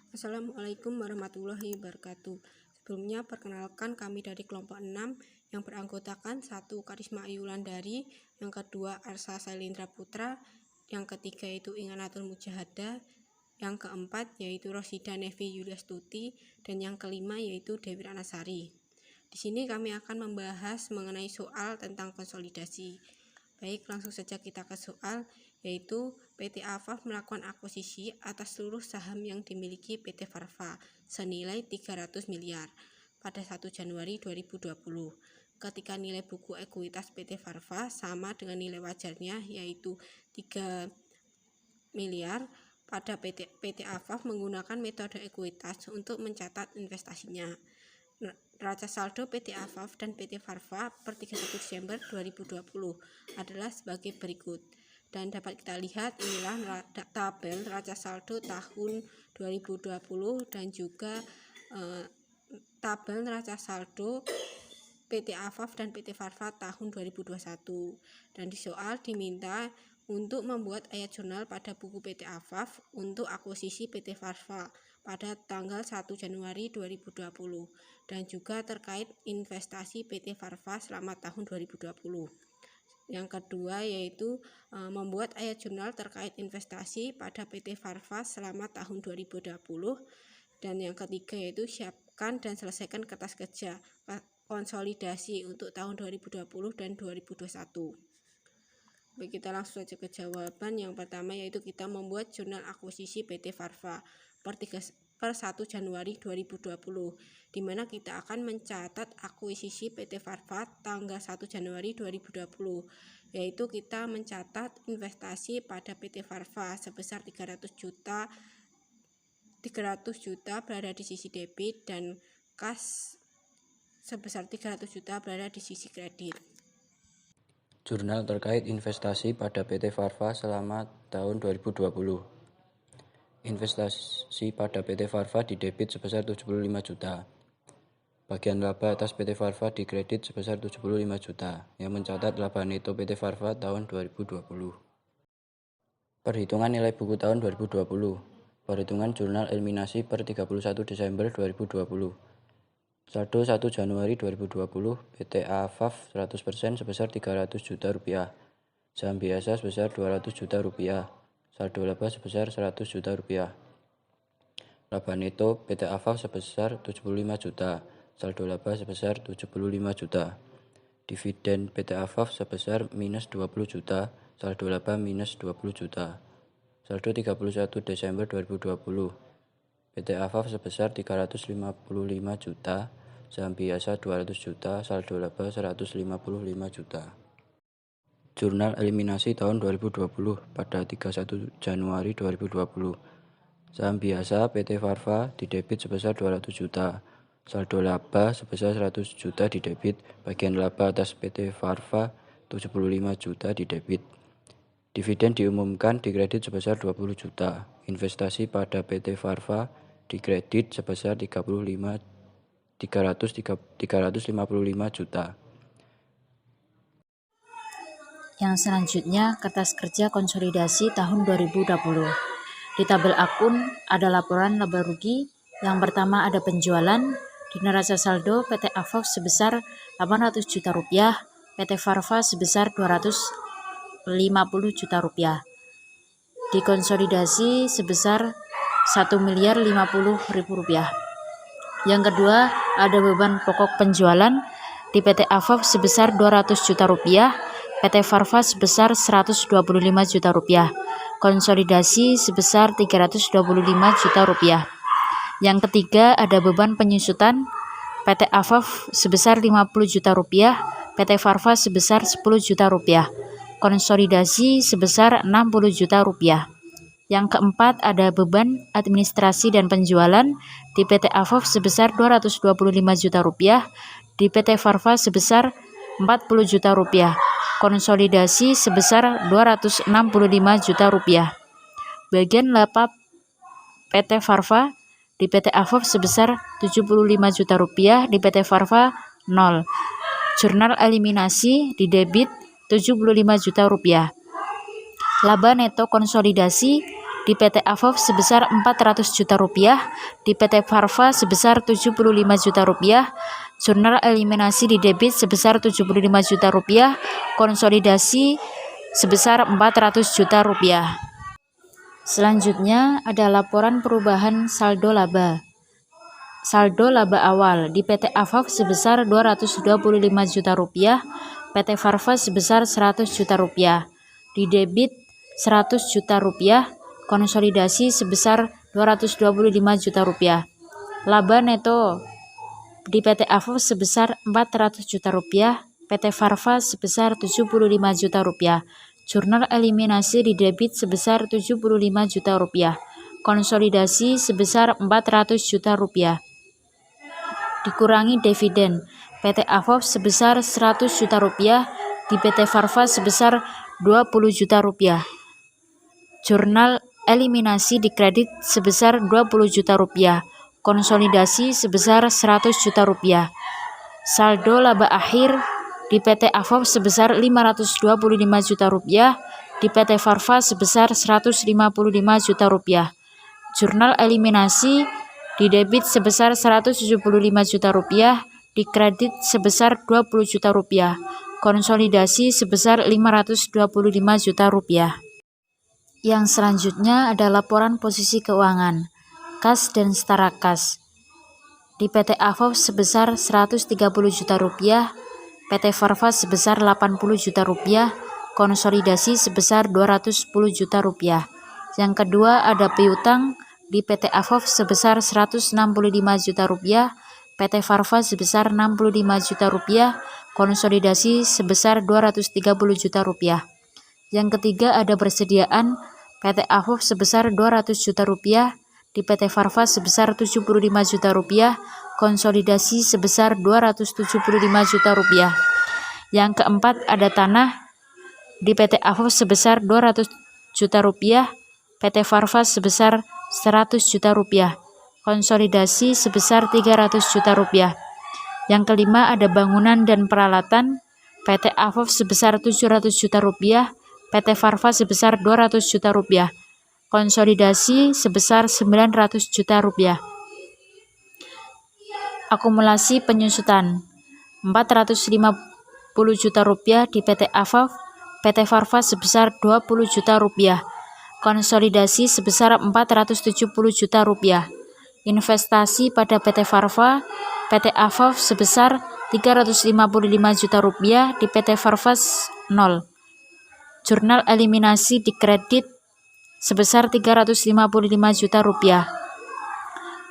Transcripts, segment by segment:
Assalamualaikum warahmatullahi wabarakatuh. Sebelumnya perkenalkan kami dari kelompok 6 yang beranggotakan 1. Karisma Ayulandari, yang kedua Arsa Sailendra Putra, yang ketiga yaitu Inganatul Mujahada, yang keempat yaitu Rosida Nevi Yuliastuti, dan yang kelima yaitu Dewi Ranasari. Di sini kami akan membahas mengenai soal tentang konsolidasi. Baik, langsung saja kita ke soal, yaitu PT Afaf melakukan akuisisi atas seluruh saham yang dimiliki PT Farva senilai 300 miliar pada 1 Januari 2020. Ketika nilai buku ekuitas PT Farva sama dengan nilai wajarnya, yaitu 3 miliar, pada PT Afaf menggunakan metode ekuitas untuk mencatat investasinya. Neraca saldo PT Afaf dan PT Farva per 31 Desember 2020 adalah sebagai berikut. Dan dapat kita lihat inilah tabel neraca saldo tahun 2020 dan juga tabel neraca saldo PT Afaf dan PT Farva tahun 2021. Dan di soal diminta untuk membuat ayat jurnal pada buku PT Afaf untuk akuisisi PT Farva pada tanggal 1 Januari 2020 dan juga terkait investasi PT Farva selama tahun 2020. Yang kedua yaitu membuat ayat jurnal terkait investasi pada PT Farva selama tahun 2020, dan yang ketiga yaitu siapkan dan selesaikan kertas kerja konsolidasi untuk tahun 2020 dan 2021. Baik, kita langsung saja ke jawaban. Yang pertama yaitu kita membuat jurnal akuisisi PT Farva per 1 Januari 2020, di mana kita akan mencatat akuisisi PT Farva tanggal 1 Januari 2020, yaitu kita mencatat investasi pada PT Farva sebesar 300 juta berada di sisi debit dan kas sebesar 300 juta berada di sisi kredit. Jurnal terkait investasi pada PT Farva selama tahun 2020. Investasi pada PT Farva didebit sebesar 75 juta. Bagian laba atas PT Farva dikredit sebesar 75 juta, yang mencatat laba neto PT Farva tahun 2020. Perhitungan nilai buku tahun 2020. Perhitungan jurnal eliminasi per 31 Desember 2020. Saldo 1 Januari 2020, PT Afaf 100% sebesar 300 juta rupiah. Saham biasa sebesar 200 juta rupiah. Saldo laba sebesar 100 juta rupiah. Laba neto PT Afaf sebesar 75 juta. Saldo laba sebesar 75 juta. Dividen PT Afaf sebesar minus 20 juta. Saldo laba minus 20 juta. Saldo 31 Desember 2020. PT Afaf sebesar 355 juta. Saham biasa 200 juta, saldo laba 155 juta. Jurnal eliminasi tahun 2020 pada 31 Januari 2020. Saham biasa PT Farva didebit sebesar 200 juta. Saldo laba sebesar 100 juta didebit. Bagian laba atas PT Farva 75 juta didebit. Dividen diumumkan dikredit sebesar 20 juta. Investasi pada PT Farva dikredit sebesar 355 juta. Yang selanjutnya, kertas kerja konsolidasi tahun 2020. Di tabel akun ada laporan laba rugi. Yang pertama ada penjualan di neraca saldo PT Afaf sebesar 800 juta rupiah, PT Farva sebesar 250 juta rupiah. Dikonsolidasi sebesar 1.050.000 rupiah. Yang kedua, ada beban pokok penjualan di PT Afaf sebesar 200 juta rupiah, PT Farva sebesar 125 juta rupiah. Konsolidasi sebesar 325 juta rupiah. Yang ketiga, ada beban penyusutan PT Afaf sebesar 50 juta rupiah, PT Farva sebesar 10 juta rupiah. Konsolidasi sebesar 60 juta rupiah. Yang keempat, ada beban administrasi dan penjualan di PT Afaf sebesar 225 juta rupiah, di PT Farva sebesar 40 juta rupiah. Konsolidasi sebesar 265 juta rupiah. Bagian laba PT Farva di PT Afaf sebesar 75 juta rupiah, di PT Farva 0. Jurnal eliminasi di debit 75 juta rupiah. Laba neto konsolidasi di PT AFOF sebesar Rp400 juta, di PT Farva sebesar Rp75 juta, jurnal eliminasi di debit sebesar Rp75 juta, konsolidasi sebesar Rp400 juta. Selanjutnya ada laporan perubahan saldo laba. Saldo laba awal di PT AFOF sebesar Rp225 juta, PT Farva sebesar Rp100 juta, di debit Rp100 juta, konsolidasi sebesar Rp225 juta. Laba neto di PT AFOF sebesar Rp400 juta, PT Farva sebesar Rp75 juta, jurnal eliminasi di debit sebesar Rp75 juta, konsolidasi sebesar Rp400 juta. Dikurangi dividen, PT AFOF sebesar Rp100 juta, di PT Farva sebesar Rp20 juta. Jurnal eliminasi di kredit sebesar Rp20 juta, konsolidasi sebesar Rp100 juta. Saldo laba akhir di PT AFOF sebesar Rp525 juta, di PT Farva sebesar Rp155 juta. Jurnal eliminasi di debit sebesar Rp175 juta, di kredit sebesar Rp20 juta, konsolidasi sebesar Rp525 juta. Yang selanjutnya ada laporan posisi keuangan, kas dan setara kas. Di PT AFOF sebesar Rp130 juta, PT Farva sebesar Rp80 juta, konsolidasi sebesar Rp210 juta. Yang kedua ada piutang di PT AFOF sebesar Rp165 juta, PT Farva sebesar Rp65 juta, konsolidasi sebesar Rp230 juta. Yang ketiga ada persediaan PT AFOF sebesar Rp200 juta, di PT Farva sebesar Rp75 juta, konsolidasi sebesar Rp275 juta. Yang keempat ada tanah di PT AFOF sebesar Rp200 juta, PT Farva sebesar Rp100 juta, konsolidasi sebesar Rp300 juta. Yang kelima ada bangunan dan peralatan, PT AFOF sebesar Rp700 juta, PT Farva sebesar Rp200 juta, konsolidasi sebesar Rp900 juta. Akumulasi penyusutan Rp450 juta di PT AFOF, PT Farva sebesar Rp20 juta, konsolidasi sebesar Rp470 juta. Investasi pada PT Farva, PT AFOF sebesar Rp355 juta, di PT Farva 0. Jurnal eliminasi di kredit sebesar Rp355 juta.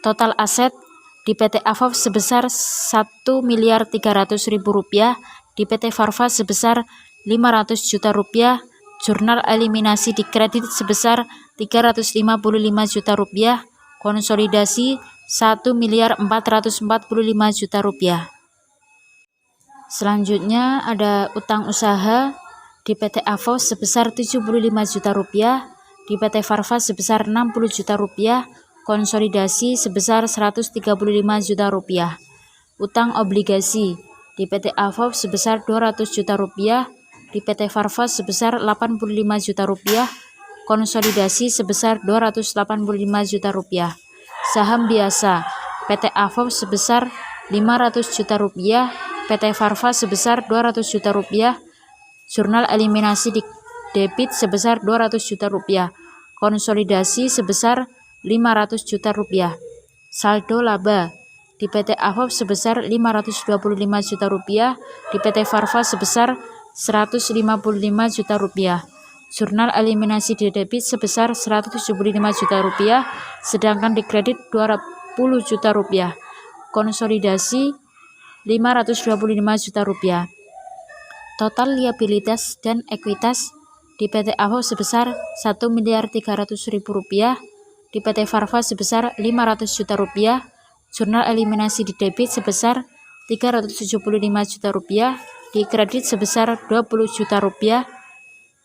Total aset di PT AFOF sebesar Rp1.300.000, di PT Farva sebesar Rp500 juta, jurnal eliminasi di kredit sebesar Rp355 juta, konsolidasi Rp1.445 juta. Selanjutnya ada utang usaha di PT AFOF sebesar Rp75 juta, di PT Farva sebesar Rp60 juta, konsolidasi sebesar Rp135 juta. Utang obligasi di PT AFOF sebesar Rp200 juta, di PT Farva sebesar Rp85 juta, konsolidasi sebesar Rp285 juta. Saham biasa PT AFOF sebesar Rp500 juta, PT Farva sebesar Rp200 juta, jurnal eliminasi di debit sebesar Rp200 juta, konsolidasi sebesar Rp500 juta. Saldo laba di PT AFOF sebesar Rp525 juta, di PT Farva sebesar Rp155 juta. Jurnal eliminasi di debit sebesar Rp175 juta, sedangkan di kredit Rp20 juta. Konsolidasi Rp525 juta. Total liabilitas dan ekuitas di PT AFOF sebesar Rp1.300.000, di PT Farva sebesar Rp500 juta, jurnal eliminasi di debit sebesar Rp375 juta, di kredit sebesar Rp20 juta,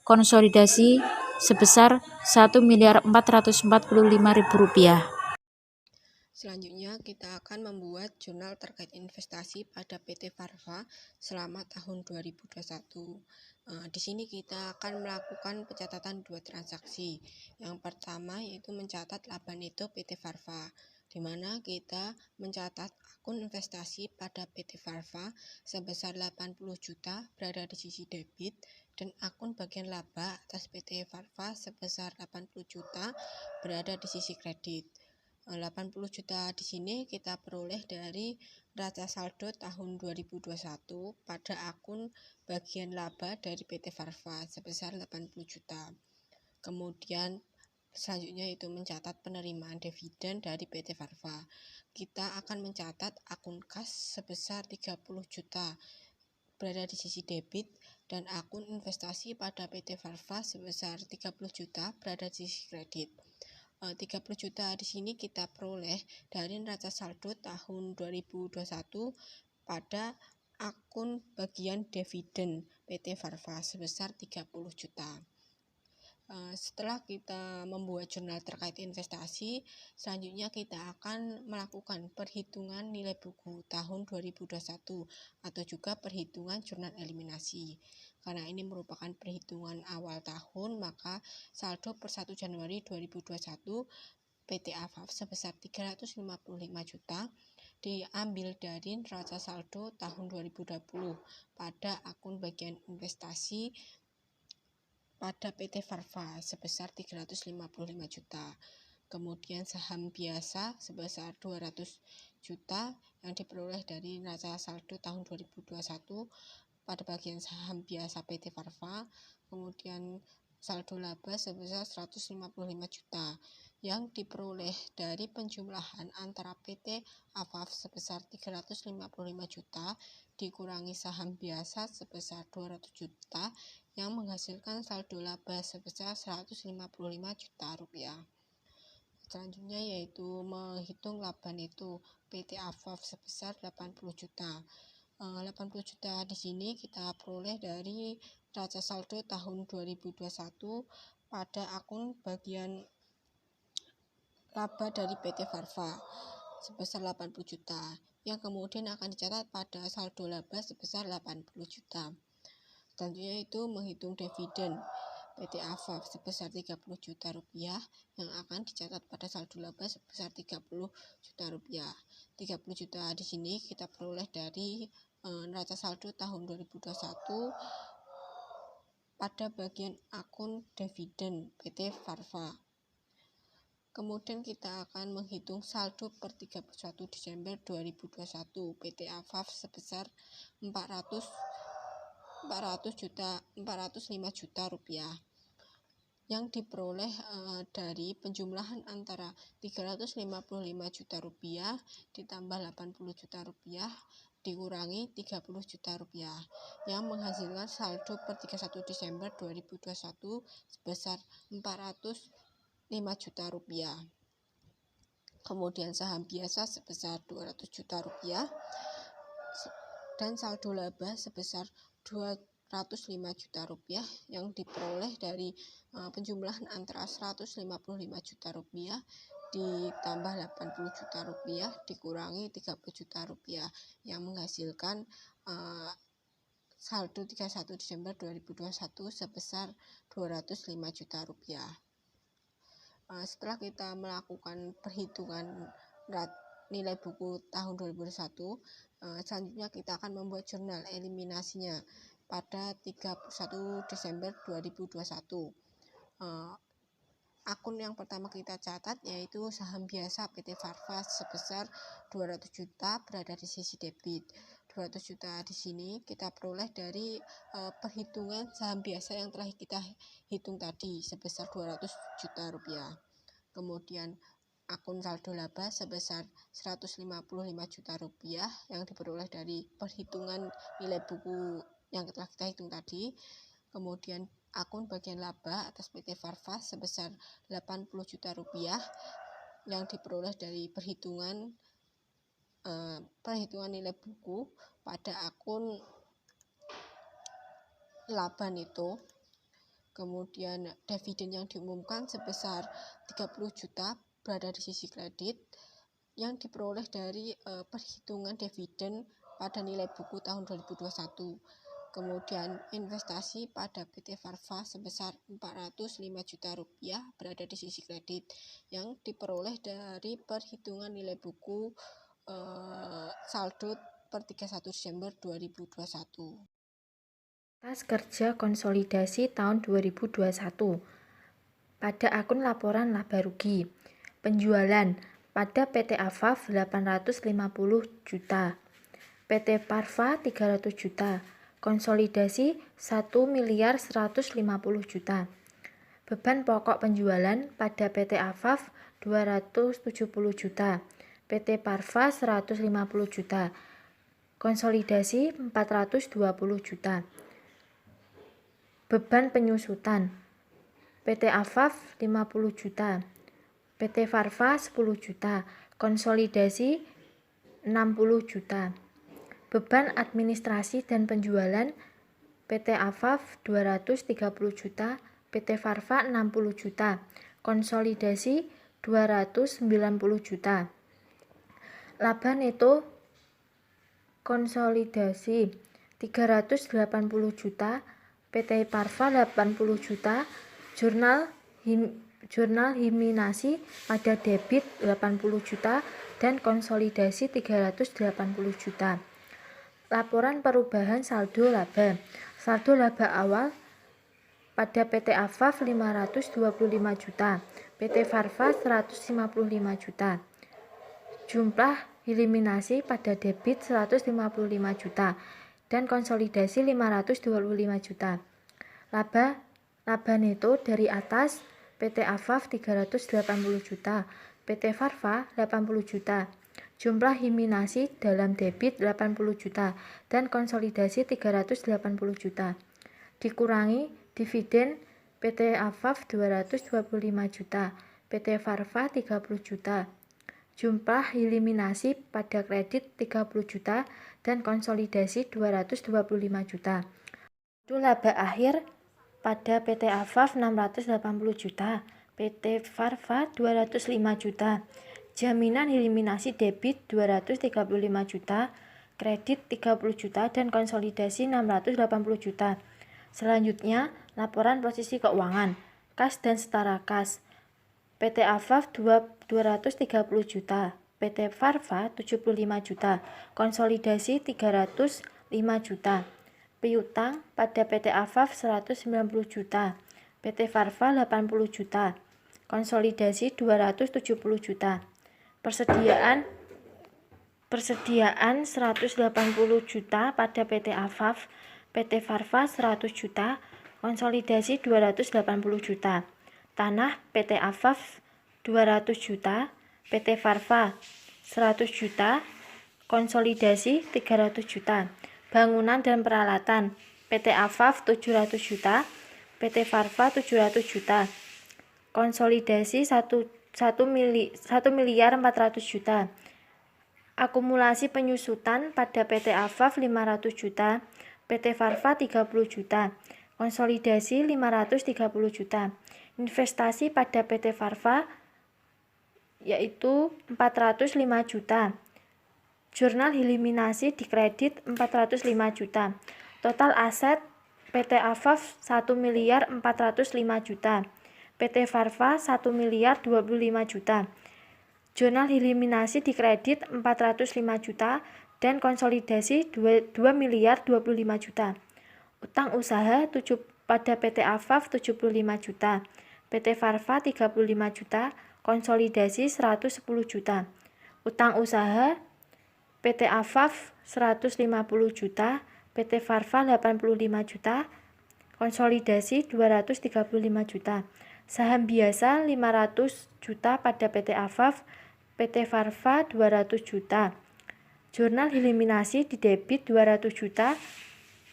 konsolidasi sebesar Rp1.445.000. Selanjutnya kita akan membuat jurnal terkait investasi pada PT Farva selama tahun 2021. Di sini kita akan melakukan pencatatan 2 transaksi. Yang pertama yaitu mencatat laba neto PT Farva, di mana kita mencatat akun investasi pada PT Farva sebesar 80 juta berada di sisi debit dan akun bagian laba atas PT Farva sebesar 80 juta berada di sisi kredit. 80 juta di sini kita peroleh dari neraca saldo tahun 2021 pada akun bagian laba dari PT Farva sebesar 80 juta. Kemudian selanjutnya itu mencatat penerimaan dividen dari PT Farva. Kita akan mencatat akun kas sebesar 30 juta berada di sisi debit dan akun investasi pada PT Farva sebesar 30 juta berada di sisi kredit. 30 juta di sini kita peroleh dari neraca saldo tahun 2021 pada akun bagian dividen PT Farva sebesar 30 juta. Setelah kita membuat jurnal terkait investasi, selanjutnya kita akan melakukan perhitungan nilai buku tahun 2021 atau juga perhitungan jurnal eliminasi. Karena ini merupakan perhitungan awal tahun, maka saldo per 1 Januari 2021 PT AFAF sebesar 355 juta diambil dari neraca saldo tahun 2020 pada akun bagian investasi pada PT Farva sebesar 355 juta. Kemudian saham biasa sebesar 200 juta yang diperoleh dari neraca saldo tahun 2021 pada bagian saham biasa PT Farva. Kemudian saldo laba sebesar 155 juta yang diperoleh dari penjumlahan antara PT AFAF sebesar 355 juta dikurangi saham biasa sebesar 200 juta yang menghasilkan saldo laba sebesar 155 juta rupiah. Selanjutnya yaitu menghitung laba neto PT AFAF sebesar 80 juta. 80 juta di sini kita peroleh dari neraca saldo tahun 2021 pada akun bagian laba dari PT Farva sebesar 80 juta yang kemudian akan dicatat pada saldo laba sebesar 80 juta. Selanjutnya itu menghitung dividen PT AFAF sebesar 30 juta rupiah yang akan dicatat pada saldo laba sebesar 30 juta rupiah. 30 juta di sini kita peroleh dari neraca saldo tahun 2021 pada bagian akun dividen PT Farva. Kemudian kita akan menghitung saldo per 31 Desember 2021 PT AFAF sebesar 405 juta rupiah yang diperoleh dari penjumlahan antara 355 juta rupiah ditambah 80 juta rupiah dikurangi 30 juta rupiah yang menghasilkan saldo per 31 Desember 2021 sebesar 405 juta rupiah. Kemudian saham biasa sebesar 200 juta rupiah dan saldo laba sebesar 205 juta rupiah yang diperoleh dari penjumlahan antara 155 juta rupiah ditambah 80 juta rupiah dikurangi 30 juta rupiah yang menghasilkan saldo 31 Desember 2021 sebesar 205 juta rupiah. Setelah kita melakukan perhitungan nilai buku tahun 2021, selanjutnya kita akan membuat jurnal eliminasinya pada 31 Desember 2021. Akun yang pertama kita catat yaitu saham biasa PT Farva sebesar 200 juta berada di sisi debit. 200 juta di sini kita peroleh dari perhitungan saham biasa yang telah kita hitung tadi sebesar 200 juta rupiah. Kemudian akun saldo laba sebesar 155 juta rupiah yang diperoleh dari perhitungan nilai buku yang telah kita hitung tadi. Kemudian akun bagian laba atas PT Farva sebesar 80 juta rupiah yang diperoleh dari perhitungan nilai buku pada akun laba neto. Kemudian dividen yang diumumkan sebesar 30 juta berada di sisi kredit. yang diperoleh dari perhitungan dividen pada nilai buku tahun 2021. Kemudian investasi pada PT Farva sebesar Rp405 juta berada di sisi kredit yang diperoleh dari perhitungan nilai buku saldo per 31 Desember 2021. Tas kerja konsolidasi tahun 2021. Pada akun laporan laba rugi, penjualan pada PT Afaf 850 juta, PT Farva 300 juta, konsolidasi 1.150 juta. Beban pokok penjualan pada PT Afaf 270 juta, PT Farva 150 juta, konsolidasi 420 juta. Beban penyusutan PT Afaf 50 juta, PT Farva 10 juta, konsolidasi 60 juta. Beban administrasi dan penjualan PT Afaf 230 juta, PT Farva 60 juta, konsolidasi 290 juta. Laba neto konsolidasi 380 juta, PT Farva 80 juta, jurnal Himinasi ada debit 80 juta dan konsolidasi 380 juta. Laporan perubahan saldo laba. Saldo laba awal pada PT Afaf 525 juta, PT Farva 155 juta. Jumlah eliminasi pada debit 155 juta dan konsolidasi 525 juta. Laba neto dari atas PT Afaf 380 juta, PT Farva 80 juta. Jumlah eliminasi dalam debit 80 juta dan konsolidasi 380 juta. Dikurangi dividen PT Afaf 225 juta, PT Farva 30 juta. Jumlah eliminasi pada kredit 30 juta dan konsolidasi 225 juta. Laba akhir pada PT Afaf 680 juta, PT Farva 205 juta. Jaminan eliminasi debit 235 juta, kredit 30 juta dan konsolidasi 680 juta. Selanjutnya, laporan posisi keuangan, kas dan setara kas. PT Afaf 230 juta, PT Farva 75 juta, konsolidasi 305 juta. Piutang pada PT Afaf 190 juta, PT Farva 80 juta, konsolidasi 270 juta. Persediaan 180 juta pada PT Afaf, PT Farva 100 juta, konsolidasi 280 juta. Tanah PT Afaf 200 juta, PT Farva 100 juta, konsolidasi 300 juta. Bangunan dan peralatan PT Afaf 700 juta, PT Farva 700 juta, konsolidasi 1.400.000.000 juta. Akumulasi penyusutan pada PT Afaf 500 juta, PT Farva 30 juta, konsolidasi 530 juta. Investasi pada PT Farva yaitu 405 juta. Jurnal eliminasi di kredit 405 juta. Total aset PT Afaf 1.405 juta. PT Farva 1.025 juta. Jurnal eliminasi di kredit 405 juta dan konsolidasi 2.025 juta. Utang usaha pada PT Afaf 75 juta. PT Farva 35 juta, konsolidasi 110 juta. Utang usaha PT Afaf 150 juta, PT Farva 85 juta, konsolidasi 235 juta. Saham biasa 500 juta pada PT Afaf, PT Farva 200 juta. Jurnal eliminasi di debit 200 juta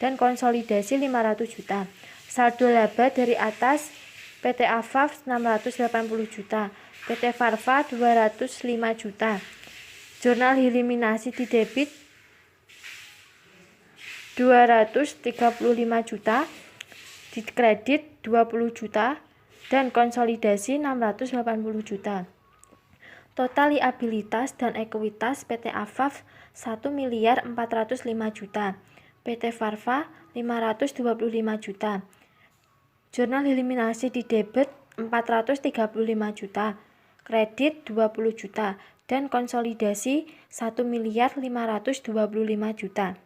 dan konsolidasi 500 juta. Saldo laba dari atas PT Afaf 680 juta, PT Farva 205 juta. Jurnal eliminasi di debit 235 juta, di kredit 20 juta, dan konsolidasi 680 juta. Total liabilitas dan ekuitas PT Afaf 1.405 juta, PT Farva 525 juta. Jurnal eliminasi di debit 435 juta, kredit 20 juta, dan konsolidasi 1.525 juta.